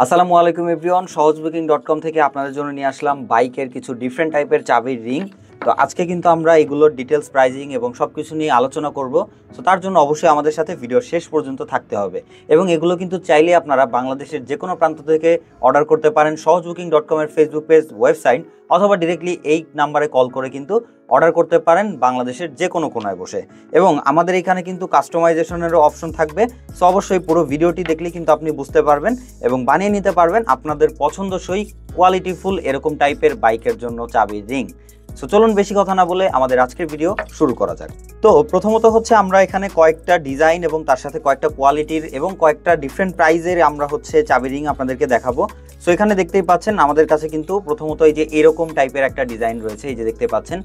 আসসালামু আলাইকুম এভরিওয়ান, সহজবুকিং.com থেকে আপনাদের জন্য নিয়ে আসলাম বাইকের কিছু ডিফারেন্ট টাইপের চাবির রিং। তো আজকে কিন্তু আমরা এগুলোর ডিটেলস, প্রাইজিং এবং সব কিছু নিয়ে আলোচনা করব। তো তার জন্য অবশ্যই আমাদের সাথে ভিডিওর শেষ পর্যন্ত থাকতে হবে। এবং এগুলো কিন্তু চাইলে আপনারা বাংলাদেশের যে কোনো প্রান্ত থেকে অর্ডার করতে পারেন সহজবুকিং.com এর ফেসবুক পেজ, ওয়েবসাইট অথবা ডিরেক্টলি এই নাম্বারে কল করে কিন্তু অর্ডার করতে পারেন বাংলাদেশের যে কোনো কোনায় বসে। এবং আমাদের এখানে কিন্তু কাস্টমাইজেশনেরও অপশন থাকবে। সো অবশ্যই পুরো ভিডিওটি দেখলে কিন্তু আপনি বুঝতে পারবেন এবং বানিয়ে নিতে পারবেন আপনাদের পছন্দসই কোয়ালিটিফুল এরকম টাইপের বাইকের জন্য চাবির রিং। সো চলুন বেশি কথা না বলে আমাদের আজকের ভিডিও শুরু করা যাক। তো প্রথমত হচ্ছে আমরা এখানে কয়েকটা ডিজাইন এবং তার সাথে কয়েকটা কোয়ালিটির এবং কয়েকটা ডিফারেন্ট প্রাইজের আমরা হচ্ছে চাবি রিং আপনাদেরকে দেখাবো। সো এখানে দেখতেই পাচ্ছেন আমাদের কাছে কিন্তু প্রথমত এই যে এরকম টাইপের একটা ডিজাইন রয়েছে, এই যে দেখতে পাচ্ছেন।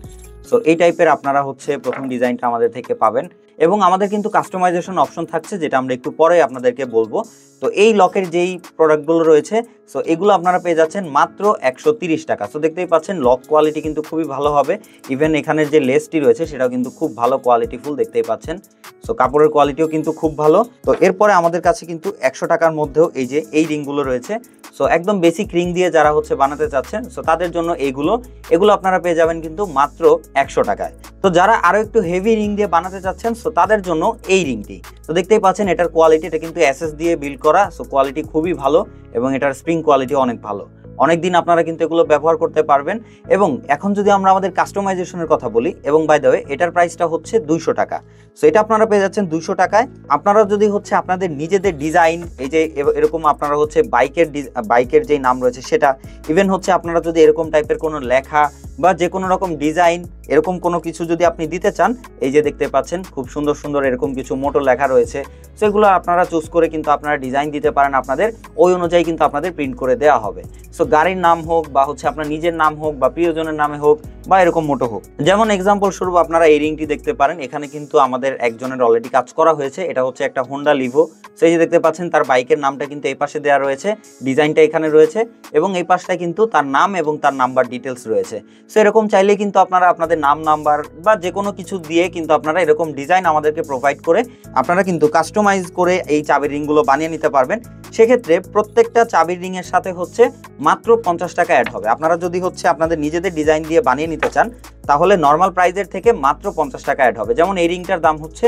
সো এই টাইপের আপনারা হচ্ছে প্রথম ডিজাইনটা আমাদের থেকে পাবেন এবং আমাদের কিন্তু কাস্টমাইজেশন অপশন থাকছে, যেটা আমরা একটু পরে আপনাদেরকে বলবো। তো এই লকের যেই প্রোডাক্টগুলো রয়েছে, সো এগুলো আপনারা পেয়ে যাচ্ছেন মাত্র 130 টাকা। সো দেখতেই পাচ্ছেন লক কোয়ালিটি কিন্তু খুবই ভালো হবে। ইভেন এখানের যে লেসটি রয়েছে সেটাও কিন্তু খুব ভালো কোয়ালিটিফুল, দেখতেই পাচ্ছেন। সো কাপড়ের কোয়ালিটিও কিন্তু খুব ভালো। তো এরপরে আমাদের কাছে কিন্তু 100 টাকার মধ্যেও এই যে এই রিংগুলো রয়েছে। সো একদম বেসিক রিং দিয়ে যারা হচ্ছে বানাতে চাচ্ছেন, সো তাদের জন্য এগুলো আপনারা পেয়ে যাবেন কিন্তু মাত্র 100 টাকায়। তো যারা আরো একটু হেভি রিং দিয়ে বানাতে চাচ্ছেন, সো তাদের জন্য এই রিংটি। তো দেখতেই পাচ্ছেন এটার কোয়ালিটি, এটা কিন্তু এসএস দিয়ে বিল্ড করা। সো কোয়ালিটি খুবই ভালো এবং এটার স্প্রিং কোয়ালিটি অনেক ভালো। অনেকদিন আপনারা কিন্তু এগুলো ব্যবহার করতে পারবেন। এবং এখন যদি আমরা আমাদের কাস্টমাইজেশনের কথা বলি, এবং বাই দ্য ওয়ে এটার প্রাইসটা হচ্ছে 200 টাকা। সো এটা আপনারা পেয়ে যাচ্ছেন 200 টাকায়। আপনারা যদি হচ্ছে আপনাদের নিজেদের ডিজাইন, এই যে এরকম আপনারা হচ্ছে বাইকের যে নাম রয়েছে সেটা, ইভেন হচ্ছে আপনারা যদি এরকম টাইপের কোনো লেখা বা যে কোনো রকম ডিজাইন এরকম কোনো কিছু যদি আপনি দিতে চান, এই যে দেখতে পাচ্ছেন খুব সুন্দর সুন্দর এরকম কিছু মোটো লেখা রয়েছে। সেগুলো আপনারা চুজ করে কিন্তু আপনারা ডিজাইন দিতে পারেন, আপনাদের ওই অনুযায়ী কিন্তু আপনাদের প্রিন্ট করে দেওয়া হবে। সো গাড়ির নাম হোক বা হচ্ছে আপনার নিজের নাম হোক বা প্রিয়জনের নামে হোক বা এরকম মোটো হোক। যেমন এক্সাম্পল স্বরূপ আপনারা এই রিংটি দেখতে পারেন, এখানে কিন্তু আমাদের একজনের অলরেডি কাজ করা হয়েছে। এটা হচ্ছে একটা হোন্ডা লিভো। সেই যে দেখতে পাচ্ছেন তার বাইকের নামটা কিন্তু এই পাশে দেওয়া রয়েছে, ডিজাইনটা এখানে রয়েছে এবং এই পাশটায় কিন্তু তার নাম এবং তার নাম্বার ডিটেলস রয়েছে। সো এরকম চাইলে কিন্তু আপনারা আপনাদের নাম, নাম্বার বা যে কোনো কিছু দিয়ে কিন্তু আপনারা এরকম ডিজাইন আমাদেরকে প্রোভাইড করে আপনারা কিন্তু কাস্টমাইজ করে এই চাবির রিংগুলো বানিয়ে নিতে পারবেন। সেক্ষেত্রে প্রত্যেকটা চাবির রিংয়ের সাথে হচ্ছে মাত্র 50 টাকা অ্যাড হবে। আপনারা যদি হচ্ছে আপনাদের নিজেদের ডিজাইন দিয়ে বানিয়ে নিতে চান, তাহলে নর্মাল প্রাইসের থেকে মাত্র 50 টাকা অ্যাড হবে। যেমন এই রিংটার দাম হচ্ছে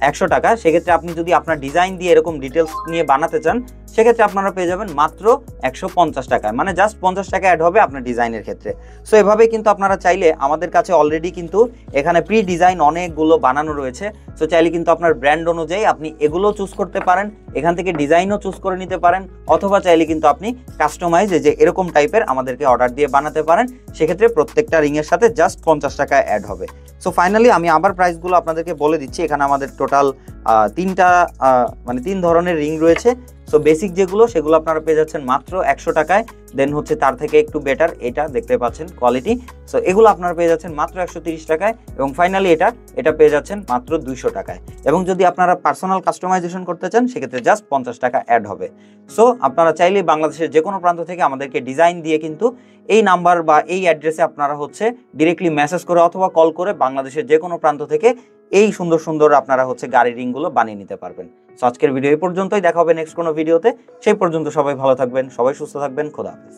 100 টাকা, সেক্ষেত্রে আপনি যদি আপনার ডিজাইন দিয়ে এরকম ডিটেলস নিয়ে বানাতে চান, সেক্ষেত্রে আপনারা পেয়ে যাবেন মাত্র 150 টাকায়, মানে জাস্ট 50 টাকা অ্যাড হবে আপনার ডিজাইনের ক্ষেত্রে। সো এভাবেই কিন্তু আপনারা চাইলে, আমাদের কাছে অলরেডি কিন্তু এখানে প্রি ডিজাইন অনেকগুলো বানানো রয়েছে। সো চাইলে কিন্তু আপনার ব্র্যান্ড অনুযায়ী আপনি এগুলো চুজ করতে পারেন, এখান থেকে ডিজাইনও চুজ করে নিতে পারেন, অথবা চাইলে কিন্তু আপনি কাস্টমাইজ যে এরকম টাইপের আমাদেরকে অর্ডার দিয়ে বানাতে পারেন। সেক্ষেত্রে প্রত্যেকটা রিংয়ের সাথে জাস্ট 50 টাকা অ্যাড হবে। সো ফাইনালি আমি আবার প্রাইসগুলো আপনাদেরকে বলে দিচ্ছি। এখানে আমাদের টোটাল তিন ধরনের রিং রয়েছে। সো বেসিক যেগুলো, সেগুলো আপনারা পেয়ে যাচ্ছেন মাত্র 100 টাকায়। দেন হচ্ছে তার থেকে একটু বেটার, এটা দেখতে পাচ্ছেন কোয়ালিটি। সো এগুলো আপনারা পেয়ে যাচ্ছেন মাত্র 130 টাকায়। এবং ফাইনালি এটা পেয়ে যাচ্ছেন মাত্র 200 টাকায়। এবং যদি আপনারা পার্সোনাল কাস্টমাইজেশন করতে চান, সেক্ষেত্রে জাস্ট 50 টাকা অ্যাড হবে। সো আপনারা চাইলে বাংলাদেশের যে কোনো প্রান্ত থেকে আমাদেরকে ডিজাইন দিয়ে কিন্তু এই নাম্বার বা এই অ্যাড্রেসে আপনারা হচ্ছে ডিরেক্টলি মেসেজ করে অথবা কল করে বাংলাদেশের যে কোনো প্রান্ত থেকে এই সুন্দর সুন্দর আপনারা হচ্ছে গাড়ির রিংগুলো বানিয়ে নিতে পারবেন। সো আজকের ভিডিও এই পর্যন্তই, দেখা হবে নেক্সট কোনো ভিডিওতে। সেই পর্যন্ত সবাই ভালো থাকবেন, সবাই সুস্থ থাকবেন। খোদা হাফেজ।